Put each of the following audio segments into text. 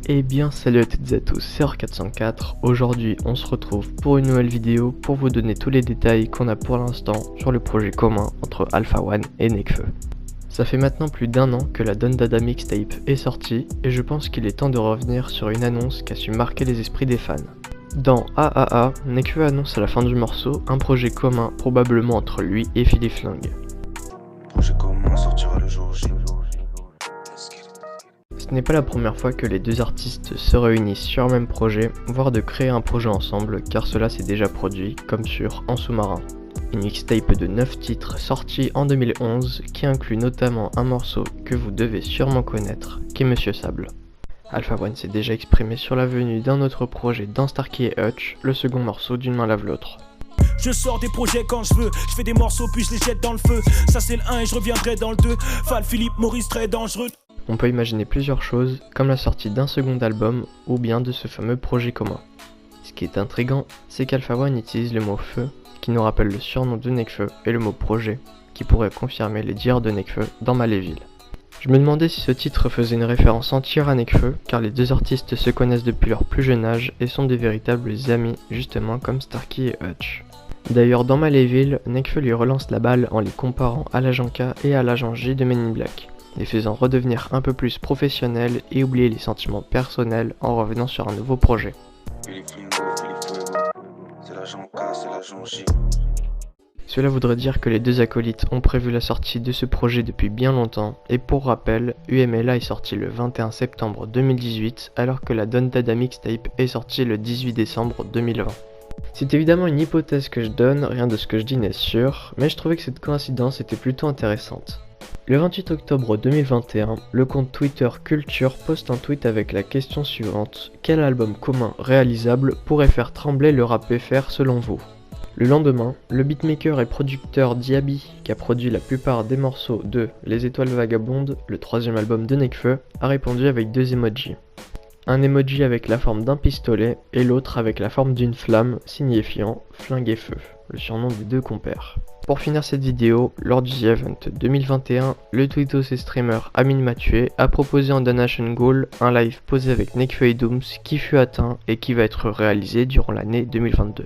Eh bien salut à toutes et à tous, c'est Or404. Aujourd'hui on se retrouve pour une nouvelle vidéo pour vous donner tous les détails qu'on a pour l'instant sur le projet commun entre Alpha One et Nekfeu. Ça fait maintenant plus d'1 an que la Don Dada mixtape est sortie et je pense qu'il est temps de revenir sur une annonce qui a su marquer les esprits des fans. Dans AAA, Nekfeu annonce à la fin du morceau un projet commun probablement entre lui et Philippe Fling. Projet commun sortira le jour J. Ce n'est pas la première fois que les deux artistes se réunissent sur un même projet, voire de créer un projet ensemble, car cela s'est déjà produit, comme sur En sous-marin. Une mixtape de 9 titres sortie en 2011, qui inclut notamment un morceau que vous devez sûrement connaître, qui est Monsieur Sable. Alpha One s'est déjà exprimé sur la venue d'un autre projet dans Starkey et Hutch, le second morceau d'Une main lave l'autre. Je sors des projets quand je veux, je fais des morceaux puis je les jette dans le feu. Ça c'est le 1 et je reviendrai dans le 2. Fal Philippe Maurice très dangereux. On peut imaginer plusieurs choses, comme la sortie d'un second album, ou bien de ce fameux projet commun. Ce qui est intriguant, c'est qu'Alpha One utilise le mot feu, qui nous rappelle le surnom de Nekfeu, et le mot projet, qui pourrait confirmer les dires de Nekfeu dans Maléville. Je me demandais si ce titre faisait une référence entière à Nekfeu, car les deux artistes se connaissent depuis leur plus jeune âge et sont de véritables amis, justement comme Starkey et Hutch. D'ailleurs dans Maléville, Nekfeu lui relance la balle en les comparant à l'agent K et à l'agent J de Men in Black, les faisant redevenir un peu plus professionnels et oublier les sentiments personnels en revenant sur un nouveau projet. Philippe Flingo, c'est l'agent K, c'est l'agent J. Cela voudrait dire que les deux acolytes ont prévu la sortie de ce projet depuis bien longtemps, et pour rappel, UMLA est sorti le 21 septembre 2018 alors que la Don Dada mixtape est sortie le 18 décembre 2020. C'est évidemment une hypothèse que je donne, rien de ce que je dis n'est sûr, mais je trouvais que cette coïncidence était plutôt intéressante. Le 28 octobre 2021, le compte Twitter Culture poste un tweet avec la question suivante: quel album commun réalisable pourrait faire trembler le rap FR selon vous? Le lendemain, le beatmaker et producteur Diaby, qui a produit la plupart des morceaux de Les Étoiles Vagabondes, le troisième album de Nekfeu, a répondu avec deux emojis. Un emoji avec la forme d'un pistolet et l'autre avec la forme d'une flamme, signifiant Flingue et Feu, le surnom des deux compères. Pour finir cette vidéo, lors du The Event 2021, le tweetos et streamer Amine Mathieu a proposé en Donation Goal un live posé avec Nekfeu et Dooms qui fut atteint et qui va être réalisé durant l'année 2022.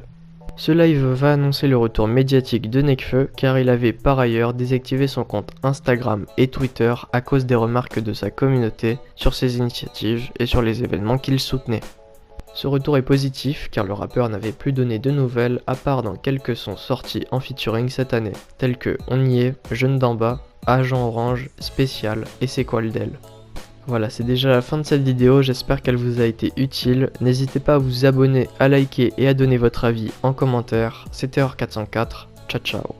Ce live va annoncer le retour médiatique de Nekfeu car il avait par ailleurs désactivé son compte Instagram et Twitter à cause des remarques de sa communauté sur ses initiatives et sur les événements qu'il soutenait. Ce retour est positif car le rappeur n'avait plus donné de nouvelles à part dans quelques sons sortis en featuring cette année, tels que On y est, Jeune d'en bas, Agent Orange, Spécial et C'est quoi le Del. Voilà, c'est déjà la fin de cette vidéo, j'espère qu'elle vous a été utile. N'hésitez pas à vous abonner, à liker et à donner votre avis en commentaire. C'était Or404, ciao ciao.